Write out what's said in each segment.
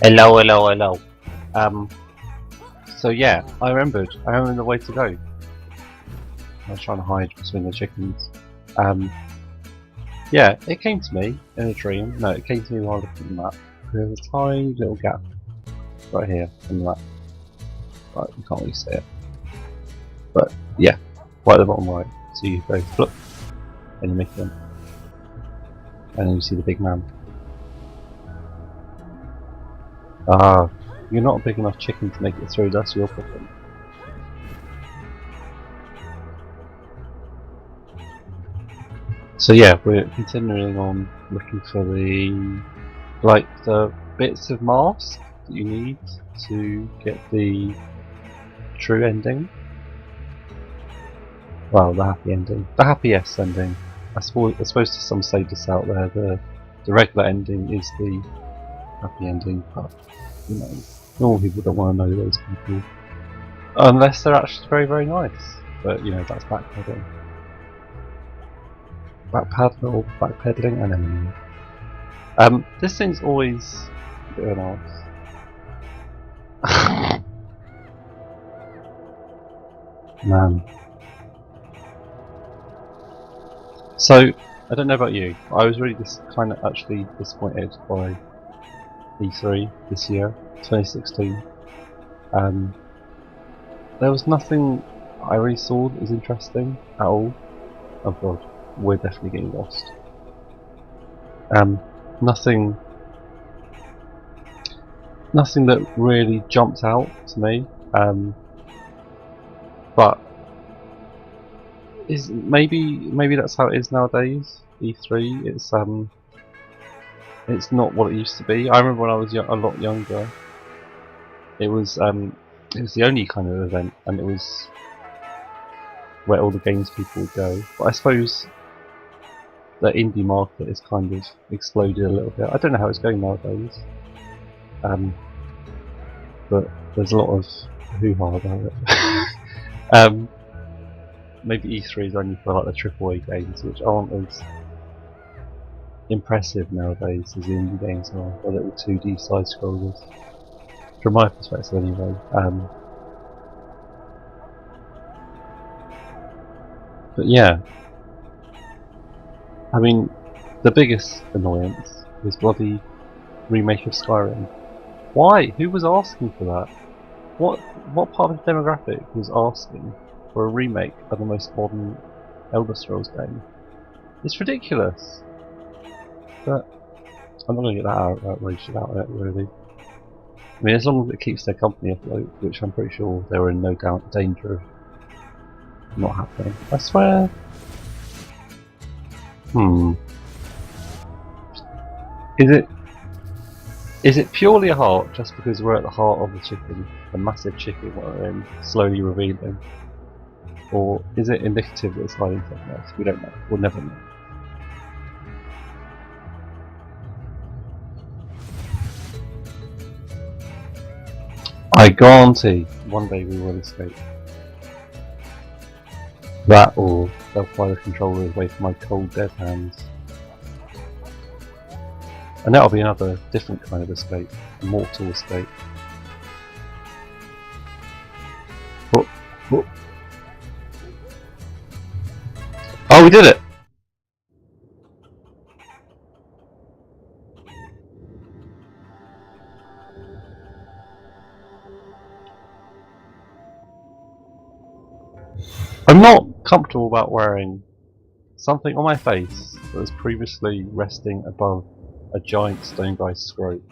Hello, hello, hello. Um, so yeah, I remembered the way to go. I was trying to hide between the chickens. Yeah, it came to me in a dream. No, it came to me while looking at the map. There's a tiny little gap right here in the map. Right, you can't really see it. But yeah, right at the bottom right. So you go flip, and you make them. And then you see the big man. Ah, you're not a big enough chicken to make it through, that's your problem. So yeah, we're continuing on looking for the bits of mask that you need to get the true ending. Well, the happy ending. The happiest ending. I suppose to some sadists out there, the regular ending is the happy ending, but you know, normal people don't want to know those people. Unless they're actually very, very nice. But you know, that's backpedaling. Backpedaling and enemy. This thing's always a bit of an arse. Man. So, I don't know about you, I was really kind of actually disappointed by E3 this year, 2016. There was nothing I really saw that was interesting at all. Oh god, we're definitely getting lost. Nothing that really jumped out to me. But maybe that's how it is nowadays. E3, it's not what it used to be. I remember when I was a lot younger, it was the only kind of event, and it was where all the games people would go. But I suppose the indie market has kind of exploded a little bit. I don't know how it's going nowadays, but there's a lot of hoo-ha about it. Maybe E3 is only for like the AAA games, which aren't as impressive nowadays as the indie games are, the little 2D side scrollers. From my perspective anyway. But yeah, I mean, the biggest annoyance was bloody remake of Skyrim. Why? Who was asking for that? What part of the demographic was asking for a remake of the most modern Elder Scrolls game? It's ridiculous. But I'm not going to get that outraged about it, really. I mean, as long as it keeps their company afloat, which I'm pretty sure they were in no doubt danger of not happening. I swear. Is it purely a heart just because we're at the heart of the chicken, a massive chicken we're slowly revealing? Or is it indicative that it's hiding something else? We don't know. We'll never know. I guarantee one day we will escape. That or they'll fly the controller away from my cold dead hands. And that'll be another different kind of escape. A mortal escape. Oh, we did it! I'm not comfortable about wearing something on my face that was previously resting above a giant stone guy's throat.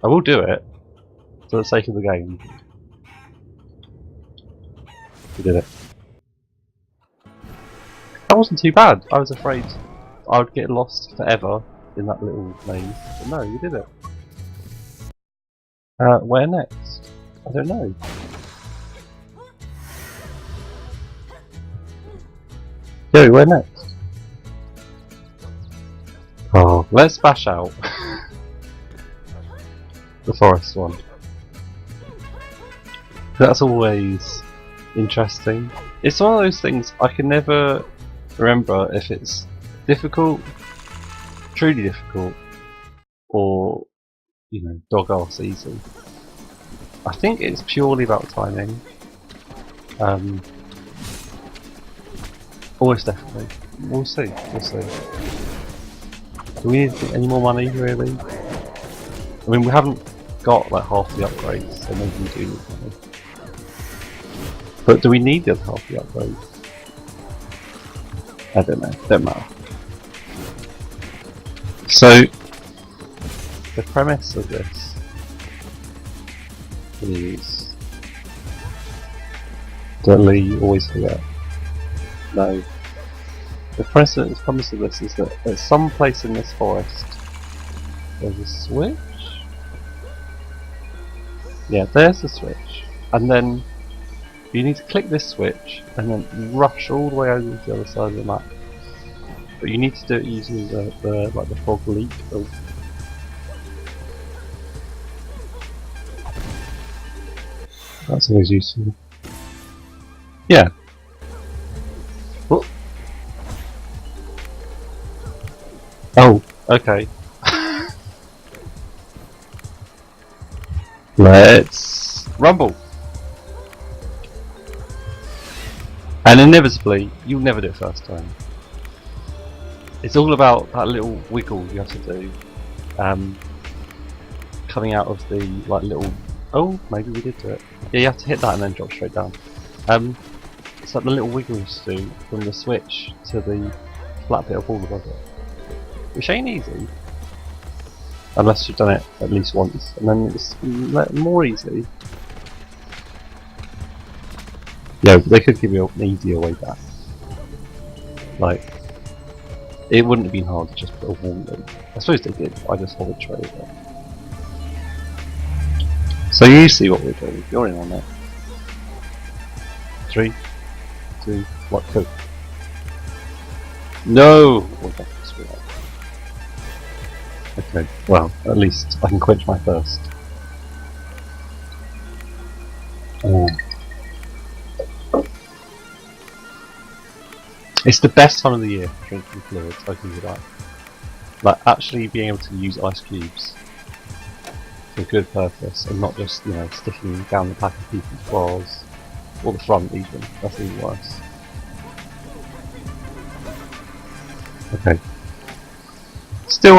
I will do it for the sake of the game. We did it. That wasn't too bad. I was afraid I would get lost forever in that little maze, but no, we did it. Where next? I don't know. Yo, where next? Oh, let's bash out the forest one. That's always interesting. It's one of those things I can never remember if it's difficult, truly difficult, or you know, dog arse easy. I think it's purely about timing. Almost definitely. We'll see. We'll see. Do we need any more money, really? I mean, we haven't got like half the upgrades, so maybe we do need money. But do we need the other half the upgrades? I don't know. Don't matter. So, the premise of this is that Lee always forget. No. The premise of this is that at some place in this forest there's a switch? Yeah, there's a switch. And then you need to click this switch and then rush all the way over to the other side of the map. But you need to do it using the fog leak. Oh. That's always useful. Yeah. Oh, okay. Let's rumble. And inevitably, you'll never do it first time. It's all about that little wiggle you have to do. Coming out of the like little. Oh, maybe we did do it. Yeah, you have to hit that and then drop straight down. It's like the little wiggle you have to do from the switch to the flat bit of wall above it. Which ain't easy. Unless you've done it at least once. And then it's more easy. Yeah, but they could give you an easier way back. Like, it wouldn't have been hard to just put a wall in. I suppose they did, I just hovered straight over. So you see what we're doing. You're in on that. 3, 2, 1, go. No! Okay, well, at least I can quench my thirst. It's the best time of the year for drinking fluids, I give you that. Like, actually being able to use ice cubes for a good purpose, and not just, you know, sticking down the back of people's bras, or the front even, that's even worse. Okay. Still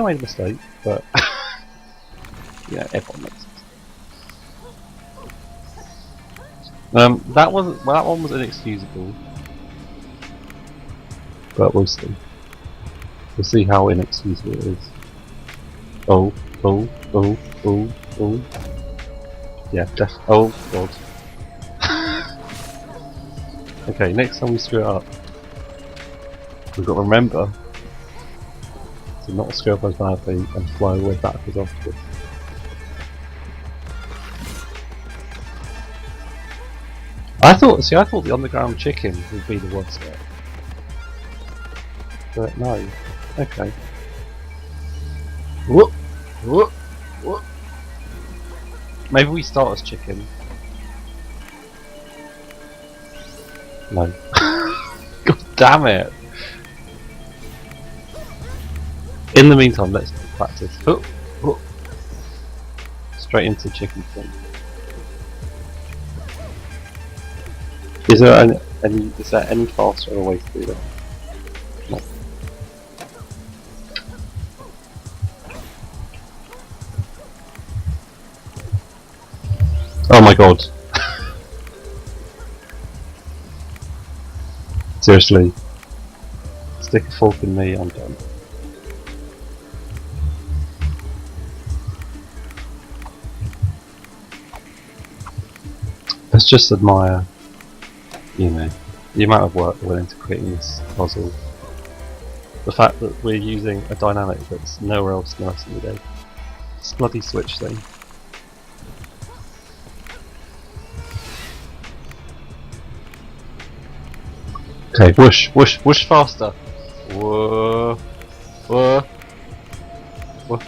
made a mistake, but yeah, everyone makes mistakes. That one was inexcusable, but we'll see. We'll see how inexcusable it is. Oh, yeah, oh god. Okay, next time we screw it up, we've got to remember to not screw up as badly and fly away backwards afterwards. I thought the underground chicken would be the worst bit. But no. Okay. Whoop! Whoop! Whoop! Maybe we start as chicken. No. God damn it! In the meantime, let's practice. Whoop! Whoop! Straight into chicken thing. Is there any faster way to do that? No. Oh my god. Seriously. Stick a fork in me, I'm done. Let's just admire, you know, the amount of work that went into creating this puzzle. The fact that we're using a dynamic that's nowhere else in the rest of the day. This bloody switch thing. Okay, whoosh, whoosh, whoosh faster. Whoa, whoa, whoa.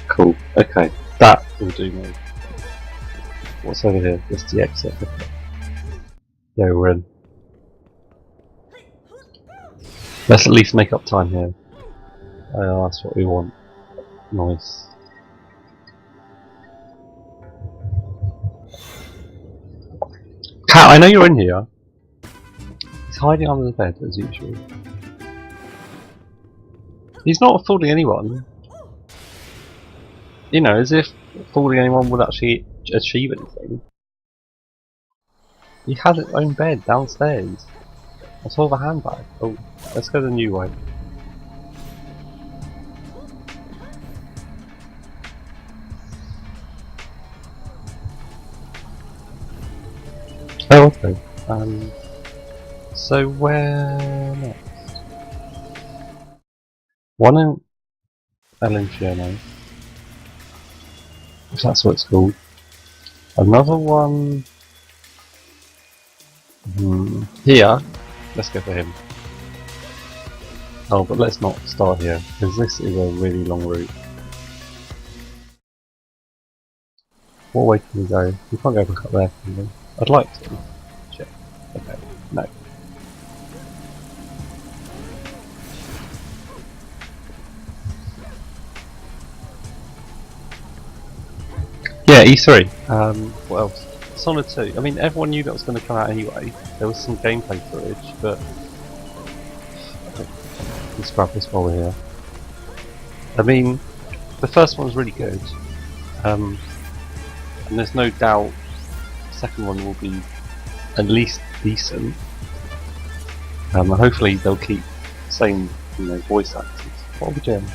Cool. Okay, that will do me. What's over here? That's the exit. Okay. Yeah, we're in. Let's at least make up time here. Oh, that's what we want. Nice. Cat, I know you're in here. He's hiding under the bed as usual. He's not fooling anyone. You know, as if fooling anyone would actually achieve anything. He has his own bed downstairs. I saw the handbag. Oh, let's go the new way. Oh, okay. So where next? One in Elenfiano, if that's what it's called. Another one here. Let's go for him. Oh, but let's not start here, because this is a really long route. What way can we go? We can't go back up there, can we? I'd like to. Check. Okay. No. Yeah, E3. What else? Solitude. I mean, everyone knew that was going to come out anyway. There was some gameplay footage, but let's grab this while we're here. I mean, the first one was really good, and there's no doubt the second one will be at least decent. Hopefully they'll keep the same, voice actors. What are we doing?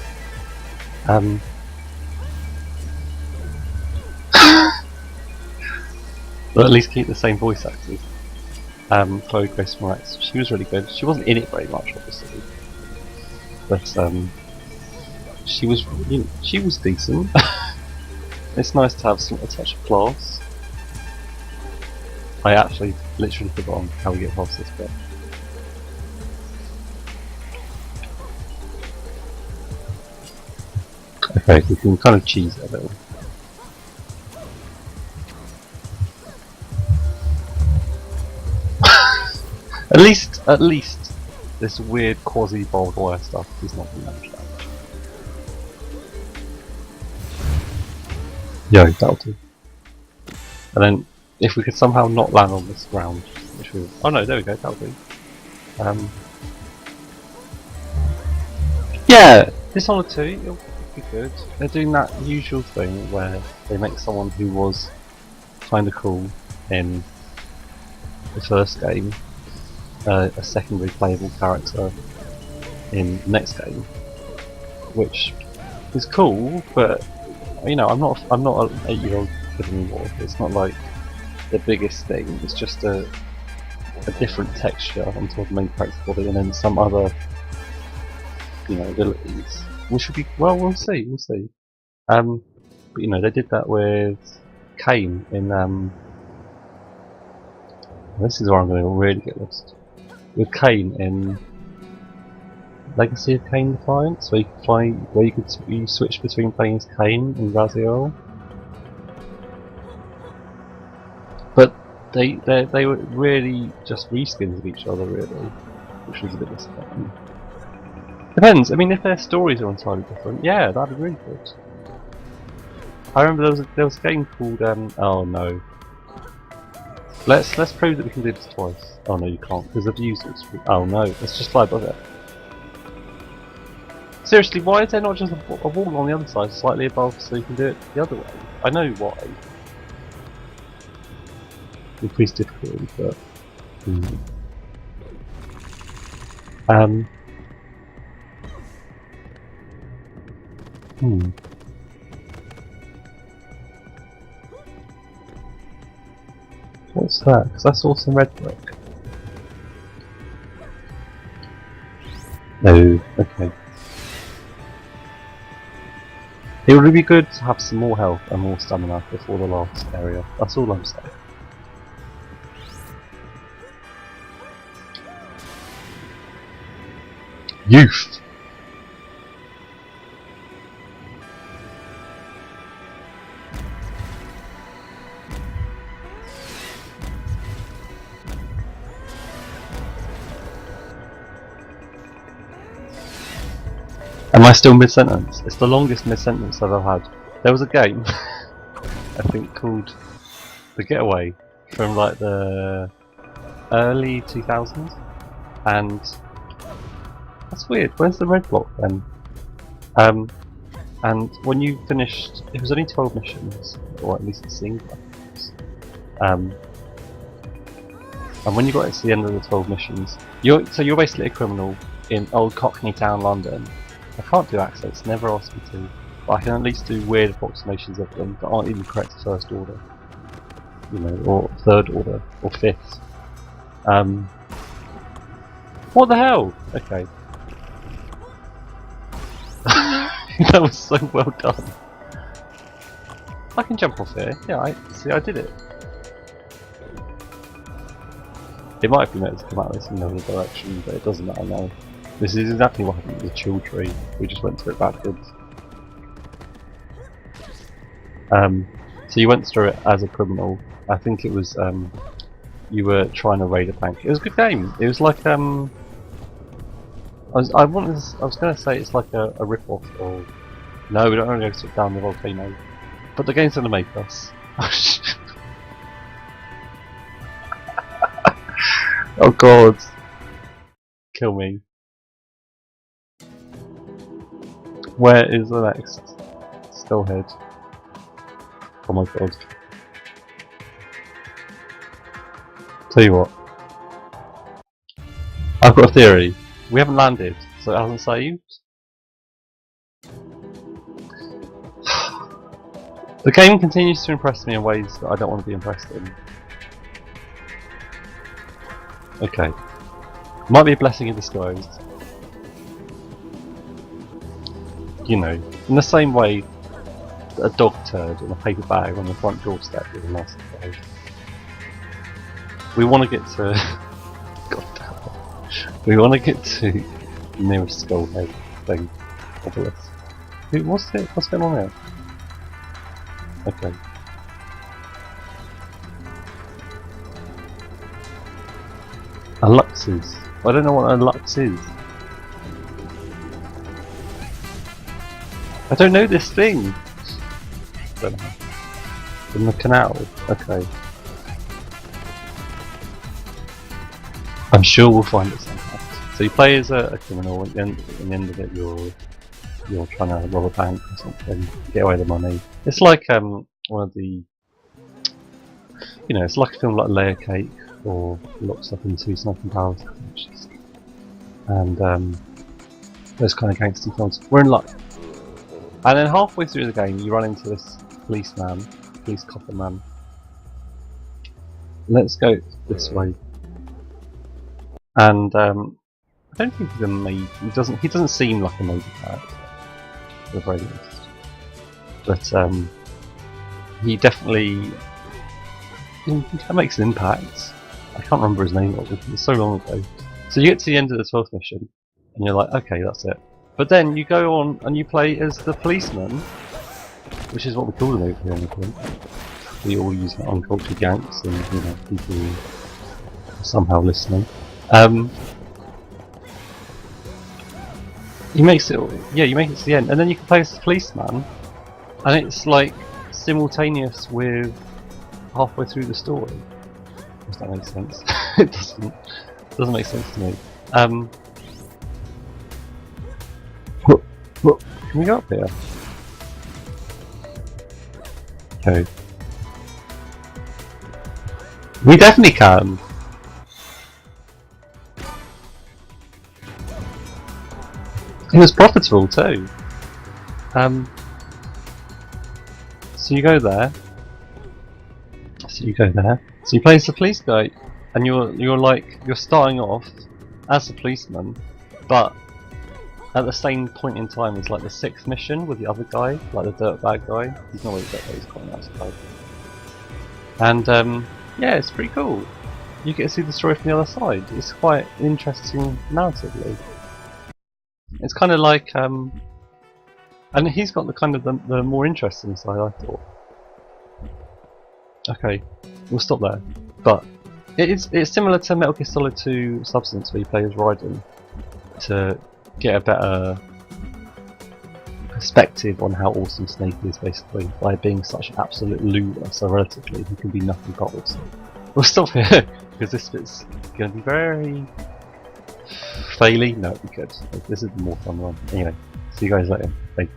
But at least keep the same voice actors. Chloe Grace Moretz, she was really good. She wasn't in it very much, obviously, but she was, she was decent. It's nice to have a touch of class. I actually literally forgot how we get past this bit. Okay, we can kind of cheese it a little. At least this weird quasi-barbed wire stuff is not being damage. Yo, that'll do. And then, if we could somehow not land on this ground, which we... Oh no, there we go, that'll do. Yeah, Dishonored 2, it'll be good. They're doing that usual thing where they make someone who was kinda cool in the first game a secondary playable character in the next game, which is cool, but I'm not an 8-year-old kid anymore. It's not like the biggest thing. It's just a different texture on top of the main character's body, and then some other abilities, which would be we'll see. But they did that with Kain in this is where I'm going to really get lost. With Kain in Legacy of Kain Defiance, where you could switch between playing as Kain and Raziel. But they were really just reskins of each other, really, which was a bit disappointing. Depends. I mean, if their stories are entirely different, yeah, that'd be really good. I remember there was a game called oh no. Let's prove that we can do this twice. Oh no, you can't, because the views looks. Oh no, let's just fly above it. Seriously, why is there not just a wall on the other side, slightly above, so you can do it the other way? I know why. Increased difficulty, but What's that? Because I saw some red brick. No, okay. It would be good to have some more health and more stamina before the last area. That's all I'm saying. Youth! Am I still mid-sentence? It's the longest mid-sentence I've ever had. There was a game, I think called The Getaway, from like the early 2000s, and that's weird. Where's the red block then? And when you finished, it was only 12 missions, or at least it seemed like it was. And when you got to the end of the 12 missions, you're basically a criminal in old Cockney Town, London. I can't do accents, never asked me to, but I can at least do weird approximations of them that aren't even correct first order, you know, or third order, or fifth. What the hell? Okay. That was so well done. I can jump off here. Yeah, I did it. It might have been meant to come out this in another direction, but it doesn't matter now. This is exactly what happened with the chill tree. We just went through it backwards. So you went through it as a criminal. I think it was you were trying to raid a bank. It was a good game. It was like I was going to say it's like a rip-off or no, we don't want to go sit down the volcano, but the game's going to make us. Oh god, kill me. Where is the next skullhead? Oh my god. Tell you what, I've got a theory. We haven't landed, so it hasn't saved. The game continues to impress me in ways that I don't want to be impressed in. Okay. Might be a blessing in disguise. You know, in the same way that a dog turd in a paper bag on the front doorstep is a nice surprise. We want to get to... God damn it. We want to get to the nearest skullhead thing. Obelisk. What's going on here? Okay. A Luxus. I don't know what a Lux is. I don't know this thing. Don't know. From the Canal. Okay. I'm sure we'll find it somehow. So you play as a criminal, and at the end of it you're trying to rob a bank or something, get away with the money. It's like one of the, you know, it's like a film like Layer Cake or Locks Up into Smoking Barrels, and those kind of gangster films. We're in luck. And then halfway through the game you run into this police copper man. Let's go this way. And I don't think he's a major. He doesn't seem like a major character, at the very least. But he definitely makes an impact. I can't remember his name. It was so long ago. So you get to the end of the 12th mission, and you're like, okay, that's it. But then you go on and you play as the policeman, which is what we call them over here in the point. We all use that on culture ganks and, you know, people who are somehow listening. You make it to the end, and then you can play as the policeman, and it's like simultaneous with halfway through the story. Does that make sense? It doesn't make sense to me. Can we go up here? Okay. We definitely can. It was profitable too. So you go there. So you play as the police guy, and you're starting off as a policeman, but at the same point in time as like the 6th mission with the other guy, like the dirtbag guy. He's not really dirtbag, he's quite a nice guy. And yeah, it's pretty cool. You get to see the story from the other side. It's quite interesting narratively. It's kind of like, and he's got the kind of the more interesting side, I thought. Okay, we'll stop there. But it's similar to Metal Gear Solid 2 Substance, where you play as Raiden to get a better perspective on how awesome Snake is, basically, by being such an absolute loser, so relatively, he can be nothing but awesome. We'll stop here, because this bit's going to be very... faily? No, it'll be good. This is the more fun one. Anyway, see you guys later. Bye.